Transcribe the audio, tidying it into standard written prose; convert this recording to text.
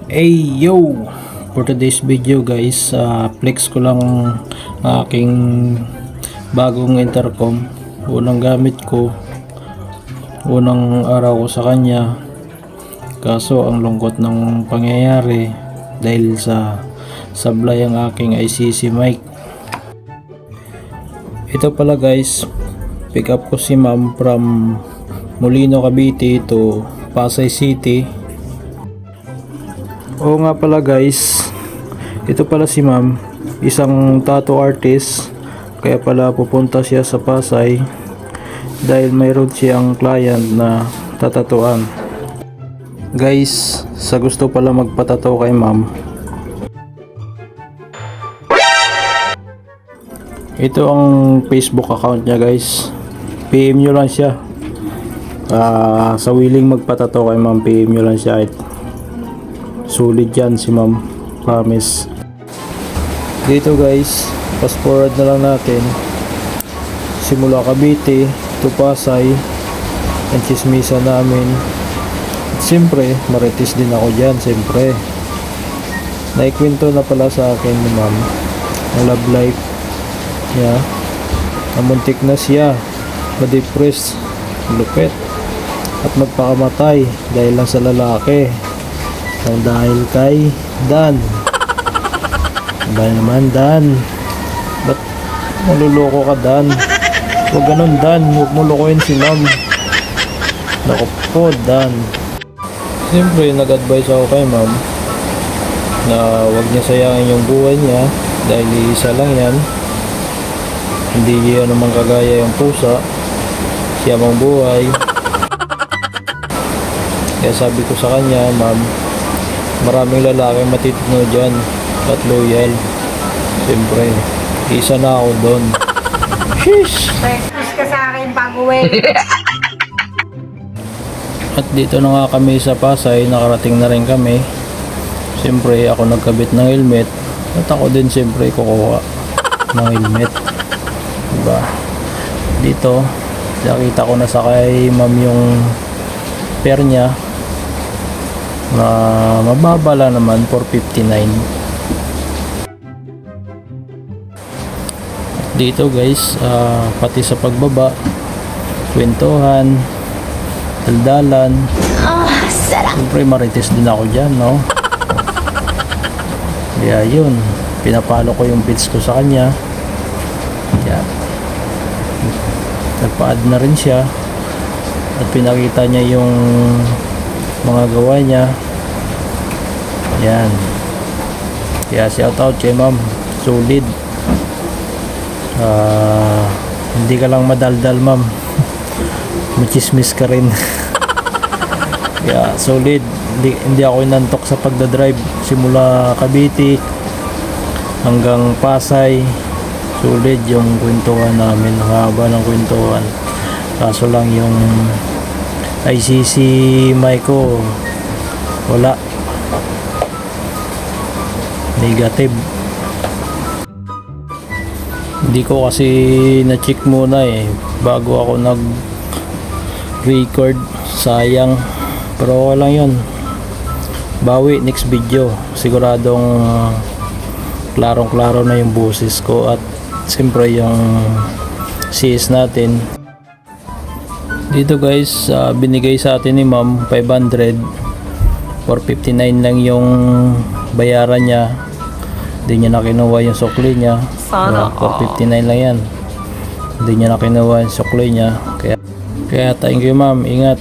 Hey yo! For today's video guys, flex ko lang aking bagong intercom. Unang gamit ko, unang araw ko sa kanya. Kaso ang lungkot ng pangyayari dahil sa sablay ang aking ICC mic. Ito pala guys, pick up ko si ma'am from Molino, Cavite to Pasay City. Oo nga pala guys, ito pala si ma'am, isang tattoo artist, kaya pala pupunta siya sa Pasay dahil mayroon siyang client na tatatuan. Guys, sa gusto pala magpatato kay ma'am, ito ang Facebook account niya guys, PM nyo lang siya. Sa willing magpatato kay ma'am, PM nyo lang siya. Sulit yan si ma'am, promise. Dito guys, fast forward na lang natin. Simula Cavite to Pasay, ang chismisa namin. At siyempre, marites din ako dyan, siyempre. Naikwento na pala sa akin ni ma'am ang love life niya. Namuntik na siya ma-depress, lupit, at magpakamatay dahil lang sa lalaki. Dahil kay Dan. Ba naman Dan, ba't naluloko ka Dan? Huwag ganun Dan, huwag mo lokohin si ma'am. Naku po Dan. Siyempre nag-advise ako kay ma'am na huwag niya sayangin yung buhay niya dahil isa lang yan. Hindi yan naman kagaya yung pusa, siya mang buhay. Kaya sabi ko sa kanya, ma'am, maraming lalaki matitino dyan at loyal. Siyempre, isa na ako doon. Sheesh! Practice ka sa akin bago eh. At dito na nga kami sa Pasay, nakarating na rin kami. Siyempre, ako nagkabit ng helmet. At ako din siyempre kukuha ng helmet. Diba? Dito, nakita ko na sa kay ma'am yung pair niya. Na mababa lang naman, 459. Dito guys, pati sa pagbaba, kwentuhan, daldalan. Sarap. Siyempre marites din ako dyan, no? Kaya yun, pinapalo ko yung bits ko sa kanya. Kaya nagpa-add na rin siya at pinakita niya yung mga gawa niya. Yan. Kaya shout out kay ma'am, solid. Hindi ka lang madaldal ma'am, machismis ka rin. Kaya solid. Hindi ako inantok sa pagdadrive simula Cavite hanggang Pasay. Solid yung kwentuhan namin, haba ng kwentuhan. Kaso lang yung ICC mic ko wala, negative. Hindi ko kasi na-check muna bago ako nag-record, sayang. Pero okay lang yun, bawi next video, siguradong klarong klaro na yung boses ko at siyempre yung CS natin. Dito guys, binigay sa atin ni ma'am 500, 459 lang yung bayaran niya. Hindi niya na kinuha yung sukli niya. 459 lang yan, hindi niya na kinuha yung sukli niya. Kaya thank you ma'am, ingat.